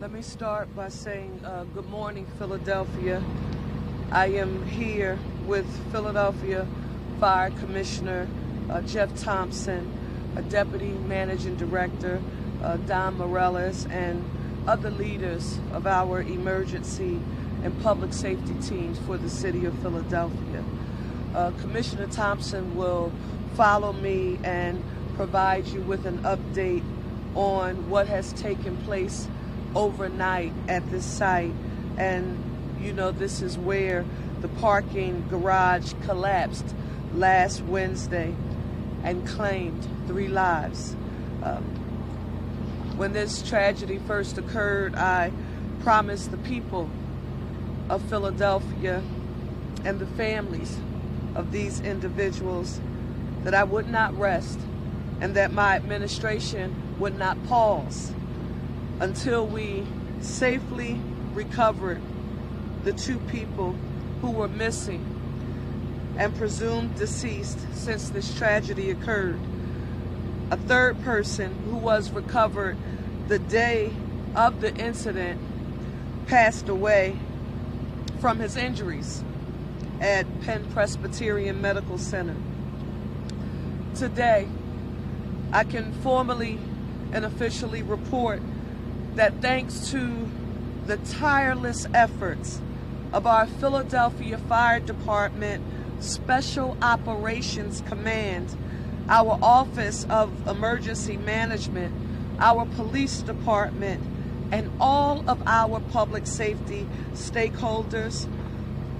Let me start by saying good morning, Philadelphia. I am here with Philadelphia Fire Commissioner Jeff Thompson, Deputy Managing Director Don Morales, and other leaders of our emergency and public safety teams for the city of Philadelphia. Commissioner Thompson will follow me and provide you with an update on what has taken place overnight at this site. And you know, this is where the parking garage collapsed last Wednesday and claimed 3 lives. When this tragedy first occurred, I promised the people of Philadelphia and the families of these individuals that I would not rest and that my administration would not pause until we safely recovered the 2 people who were missing and presumed deceased since this tragedy occurred. A 3rd person who was recovered the day of the incident passed away from his injuries at Penn Presbyterian Medical Center. Today, I can formally and officially report that thanks to the tireless efforts of our Philadelphia Fire Department Special Operations Command, our Office of Emergency Management, our police department, and all of our public safety stakeholders,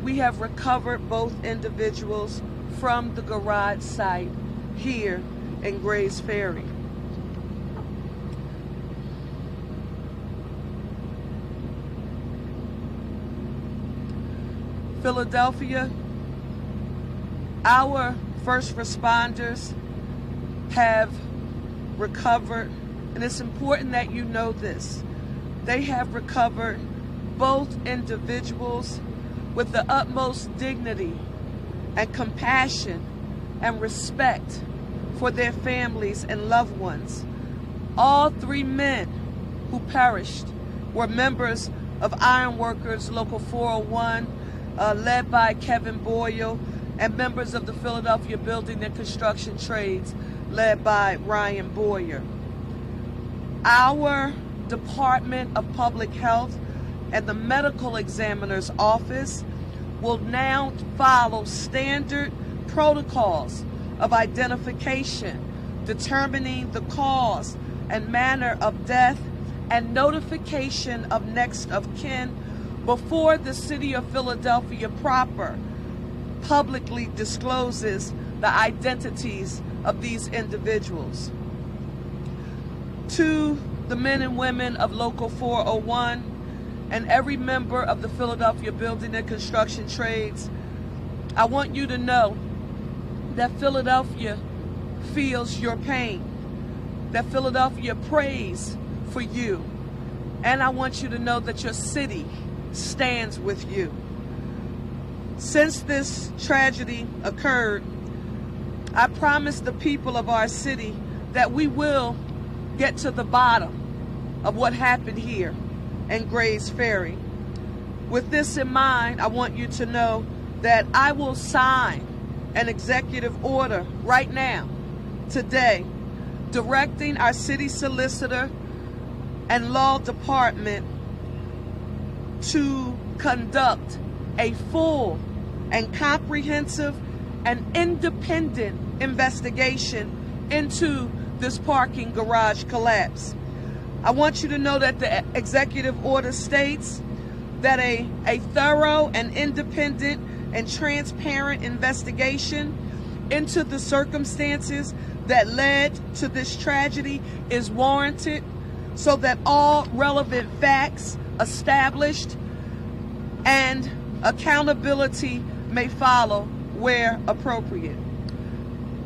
we have recovered both individuals from the garage site here in Grays Ferry. Philadelphia, our first responders have recovered, and it's important that you know this. They have recovered both individuals with the utmost dignity and compassion and respect for their families and loved ones. All 3 men who perished were members of Ironworkers Local 401, led by Kevin Boyle, and members of the Philadelphia Building and Construction Trades, led by Ryan Boyer. Our Department of Public Health and the Medical Examiner's Office will now follow standard protocols of identification, determining the cause and manner of death, and notification of next of kin before the city of Philadelphia proper publicly discloses the identities of these individuals. To the men and women of Local 401 and every member of the Philadelphia Building and Construction Trades, I want you to know that Philadelphia feels your pain, that Philadelphia prays for you, and I want you to know that your city stands with you. Since this tragedy occurred, I promised the people of our city that we will get to the bottom of what happened here in Grays Ferry. With this in mind, I want you to know that I will sign an executive order right now, today, directing our city solicitor and law department to conduct a full and comprehensive and independent investigation into this parking garage collapse. I want you to know that the executive order states that a thorough and independent and transparent investigation into the circumstances that led to this tragedy is warranted, so that all relevant facts established and accountability may follow where appropriate.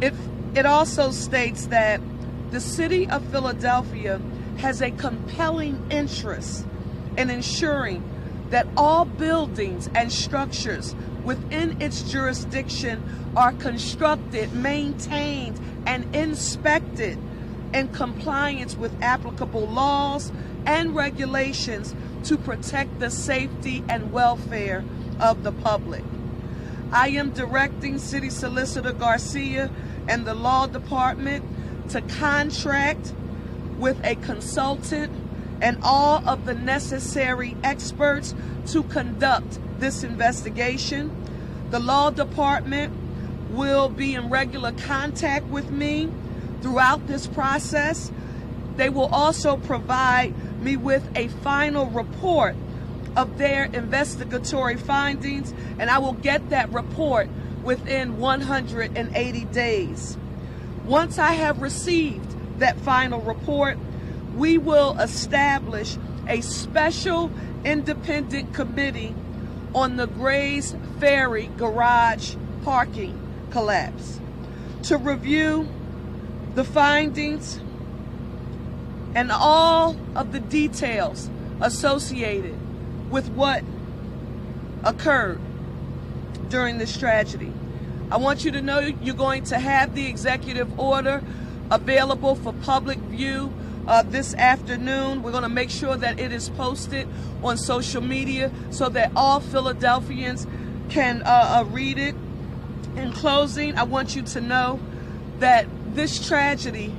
It also states that the city of Philadelphia has a compelling interest in ensuring that all buildings and structures within its jurisdiction are constructed, maintained, and inspected in compliance with applicable laws and regulations to protect the safety and welfare of the public. I am directing City Solicitor Garcia and the Law Department to contract with a consultant and all of the necessary experts to conduct this investigation. The Law Department will be in regular contact with me throughout this process. They will also provide me with a final report of their investigatory findings, and I will get that report within 180 days. Once I have received that final report, we will establish a special independent committee on the Grays Ferry garage parking collapse to review the findings and all of the details associated with what occurred during this tragedy. I want you to know you're going to have the executive order available for public view this afternoon. We're going to make sure that it is posted on social media so that all Philadelphians can read it. In closing, I want you to know that this tragedy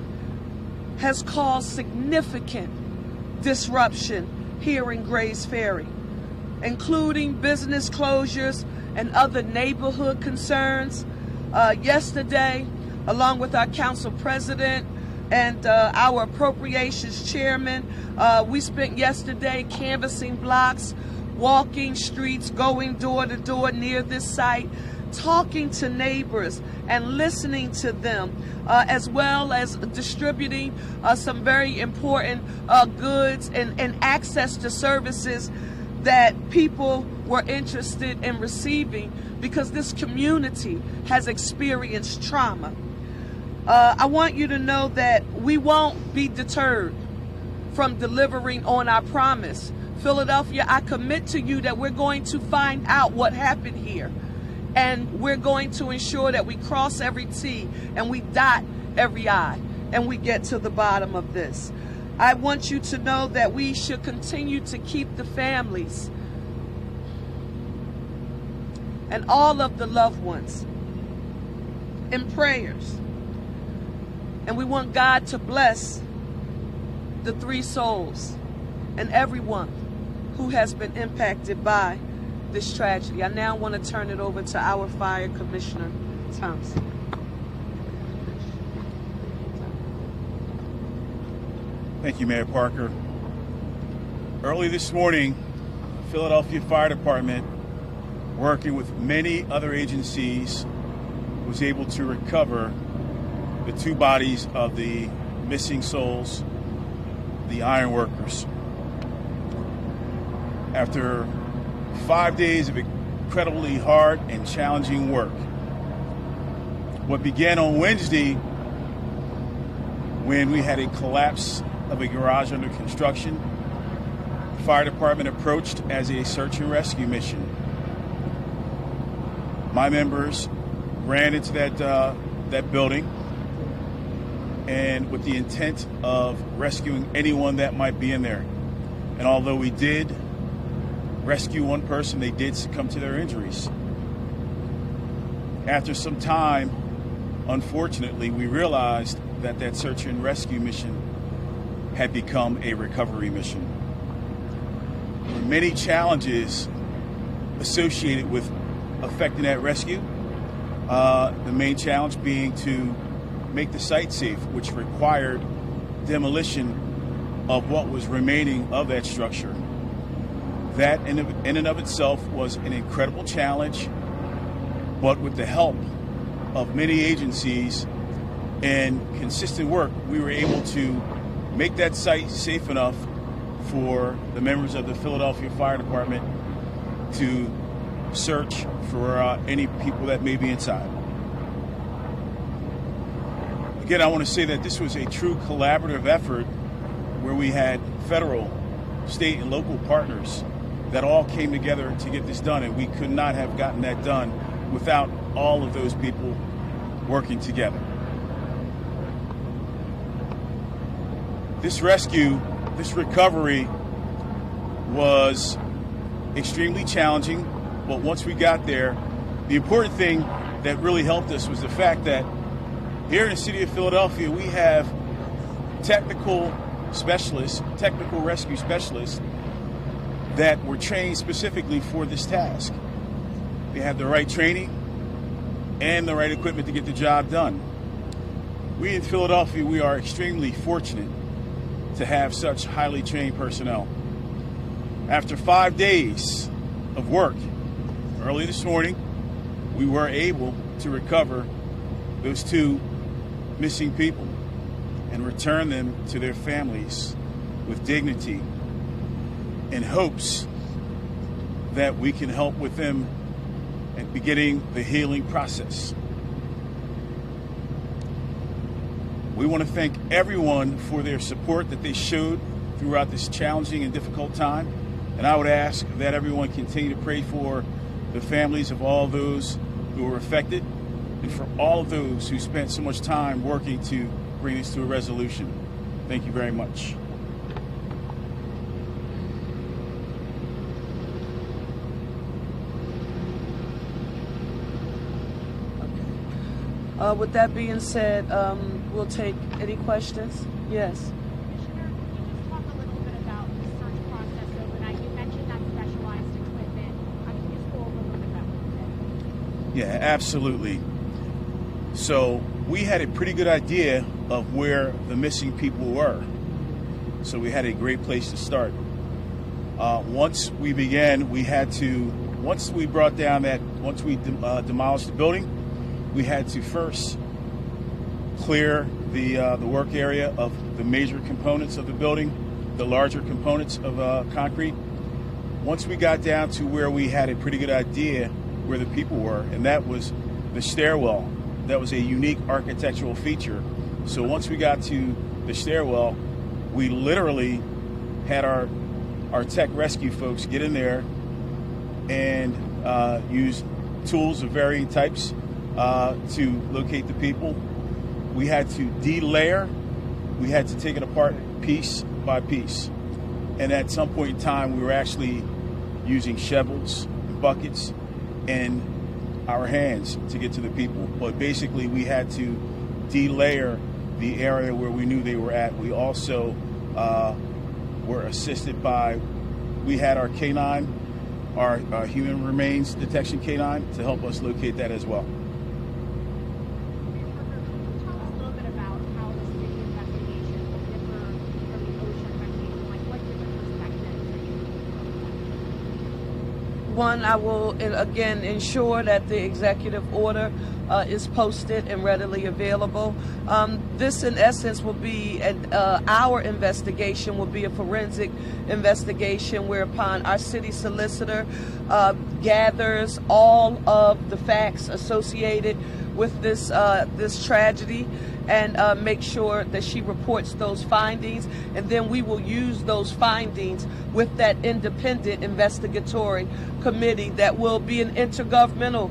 has caused significant disruption here in Grays Ferry, including business closures and other neighborhood concerns. Yesterday, along with our council president and our appropriations chairman, we spent yesterday canvassing blocks, walking streets, going door to door near this site, talking to neighbors and listening to them, as well as distributing some very important goods and access to services that people were interested in receiving because this community has experienced trauma. I want you to know that we won't be deterred from delivering on our promise. Philadelphia, I commit to you that we're going to find out what happened here. And we're going to ensure that we cross every T and we dot every I and we get to the bottom of this. I want you to know that we should continue to keep the families and all of the loved ones in prayers. And we want God to bless the 3 souls and everyone who has been impacted by this tragedy. I now want to turn it over to our Fire Commissioner Thompson. Thank you, Mayor Parker. Early this morning, Philadelphia Fire Department, working with many other agencies, was able to recover the 2 bodies of the missing souls, the ironworkers. After 5 days of incredibly hard and challenging work, what began on Wednesday when we had a collapse of a garage under construction, the fire department approached as a search and rescue mission. My members ran into that building and with the intent of rescuing anyone that might be in there. And although we did rescue one person, they did succumb to their injuries. After some time, unfortunately, we realized that that search and rescue mission had become a recovery mission. There were many challenges associated with effecting that rescue. The main challenge being to make the site safe, which required demolition of what was remaining of that structure. That in and of itself was an incredible challenge, but with the help of many agencies and consistent work, we were able to make that site safe enough for the members of the Philadelphia Fire Department to search for any people that may be inside. Again, I want to say that this was a true collaborative effort where we had federal, state, and local partners that all came together to get this done, and we could not have gotten that done without all of those people working together. This rescue This recovery was extremely challenging, but once we got there, the important thing that really helped us was the fact that here in the city of Philadelphia, we have technical specialists, technical rescue specialists that were trained specifically for this task. They have the right training and the right equipment to get the job done. We in Philadelphia, we are extremely fortunate to have such highly trained personnel. After 5 days of work, early this morning, we were able to recover those 2 missing people and return them to their families with dignity in hopes that we can help with them and beginning the healing process. We want to thank everyone for their support that they showed throughout this challenging and difficult time. And I would ask that everyone continue to pray for the families of all those who were affected and for all of those who spent so much time working to bring this to a resolution. Thank you very much. With that being said, we'll take any questions. Yes. Commissioner, can you just talk a little bit about the search process overnight? You mentioned that specialized equipment. Can you just go over a little bit about that? Yeah, absolutely. So we had a pretty good idea of where the missing people were. So we had a great place to start. Once we began, once we demolished the building, we had to first clear the work area of the major components of the building, the larger components of concrete. Once we got down to where we had a pretty good idea where the people were, and that was the stairwell. That was a unique architectural feature. So once we got to the stairwell, we literally had our tech rescue folks get in there and use tools of varying types to locate the people. We had to de-layer. We had to take it apart piece by piece. And at some point in time, we were actually using shovels, buckets, and our hands to get to the people. But basically, we had to de-layer the area where we knew they were at. We also were assisted by, we had our canine, our human remains detection canine, to help us locate that as well. Tell us a little bit about how the city investigation will differ from the OSHA investigation. Like, what different perspectives are you looking for? One, I will again ensure that the executive order is posted and readily available. This, in essence, will be our investigation will be a forensic investigation whereupon our city solicitor gathers all of the facts associated with this tragedy and make sure that she reports those findings, and then we will use those findings with that independent investigatory committee that will be an intergovernmental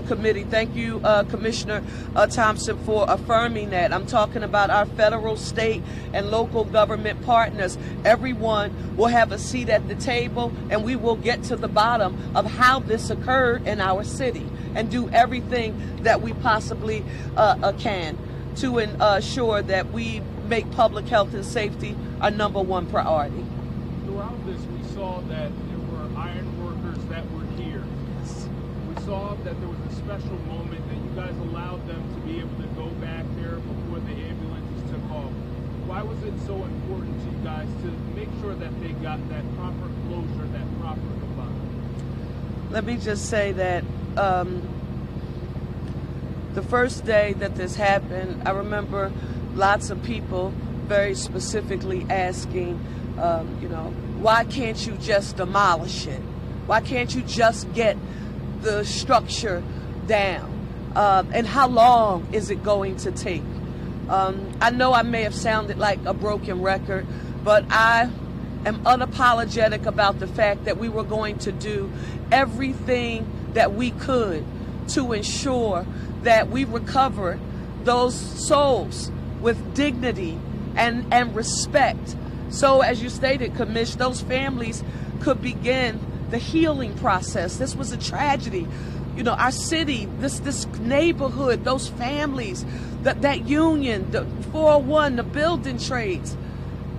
committee. Thank you, Commissioner Thompson, for affirming that. I'm talking about our federal, state, and local government partners. Everyone will have a seat at the table, and we will get to the bottom of how this occurred in our city and do everything that we possibly can to ensure that we make public health and safety our #1 priority. Throughout this, we saw that there were iron workers that were here. We saw that there was a special moment that you guys allowed them to be able to go back there before the ambulances took off. Why was it so important to you guys to make sure that they got that proper closure, that proper goodbye? Let me just say that the first day that this happened, I remember lots of people very specifically asking, why can't you just demolish it? Why can't you just get the structure down? And how long is it going to take? I know I may have sounded like a broken record, but I am unapologetic about the fact that we were going to do everything that we could to ensure that we recover those souls with dignity and respect, So as you stated, Commish, those families could begin the healing process. This was a tragedy. You know, our city, this neighborhood, those families, that union, the 401, the building trades.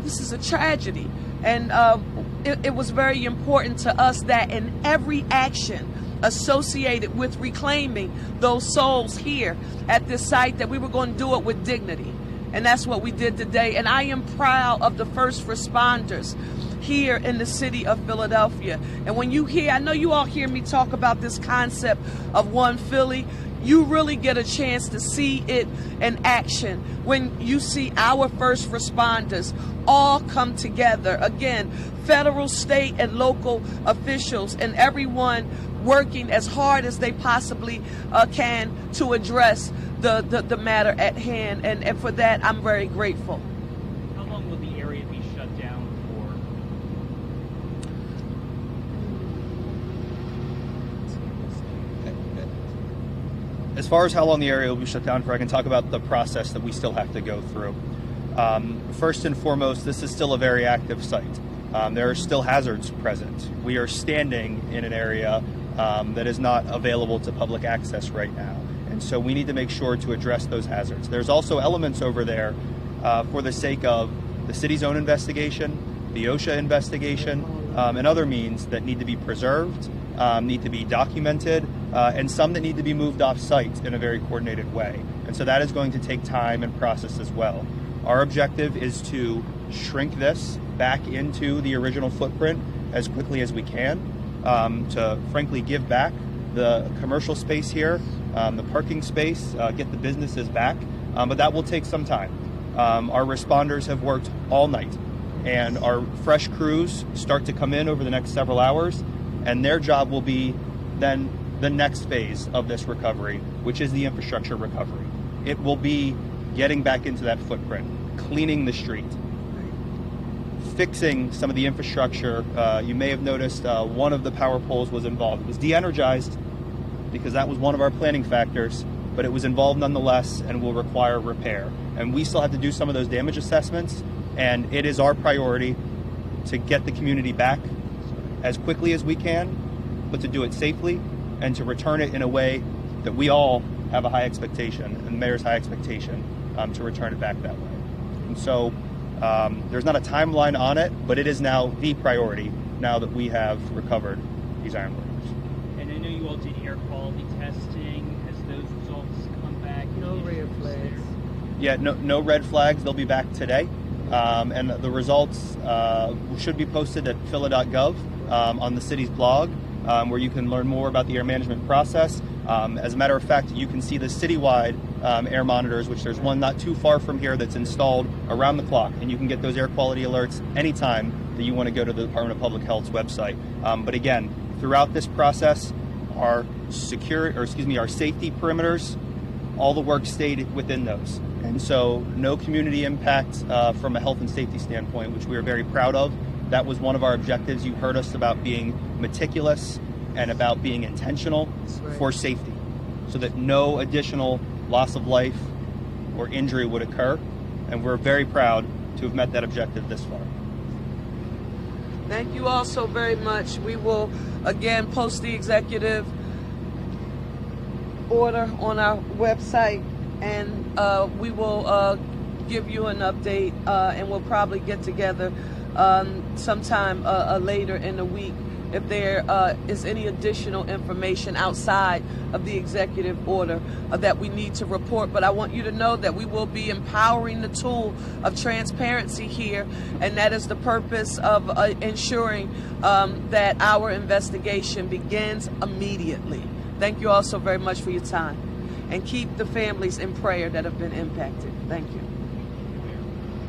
This is a tragedy. And it was very important to us that in every action associated with reclaiming those souls here at this site, that we were going to do it with dignity. And that's what we did today. And I am proud of the first responders here in the city of Philadelphia. And when you hear, I know you all hear me talk about this concept of One Philly, you really get a chance to see it in action when you see our first responders all come together. Again, federal, state, and local officials, and everyone working as hard as they possibly can to address the matter at hand. And for that, I'm very grateful. How long will the area be shut down for? As far as how long the area will be shut down for, I can talk about the process that we still have to go through. First and foremost, this is still a very active site. There are still hazards present. We are standing in an area that is not available to public access right now. And so we need to make sure to address those hazards. There's also elements over there for the sake of the city's own investigation, the OSHA investigation, and other means that need to be preserved, need to be documented, and some that need to be moved off site in a very coordinated way. And so that is going to take time and process as well. Our objective is to shrink this back into the original footprint as quickly as we can, to frankly give back the commercial space here, the parking space, get the businesses back, but that will take some time. Our responders have worked all night, and our fresh crews start to come in over the next several hours, and their job will be then the next phase of this recovery, which is the infrastructure recovery. It will be getting back into that footprint, cleaning the street, fixing some of the infrastructure. You may have noticed one of the power poles was involved. It was de-energized because that was one of our planning factors, but it was involved nonetheless and will require repair. And we still have to do some of those damage assessments, and it is our priority to get the community back as quickly as we can, but to do it safely and to return it in a way that we all have a high expectation, and the mayor's high expectation, to return it back that way. And so there's not a timeline on it, but it is now the priority now that we have recovered these ironworkers. And I know you all did air quality testing. Has those results come back? No red flags. Yeah, no red flags. They'll be back today. And the results should be posted at phila.gov on the city's blog, where you can learn more about the air management process. As a matter of fact, you can see the citywide air monitors, which there's one not too far from here that's installed around the clock, and you can get those air quality alerts anytime that you want to go to the Department of Public Health's website. But again, throughout this process, our safety perimeters, all the work stayed within those. And so no community impact from a health and safety standpoint, which we are very proud of. That was one of our objectives. You heard us about being meticulous and about being intentional for safety, so that no additional loss of life or injury would occur. And we're very proud to have met that objective this far. Thank you all so very much. We will again post the executive order on our website, and we will give you an update, and we'll probably get together sometime later in the week if there is any additional information outside of the executive order that we need to report. But I want you to know that we will be empowering the tool of transparency here, and that is the purpose of ensuring that our investigation begins immediately. Thank you all so very much for your time, and keep the families in prayer that have been impacted. Thank you.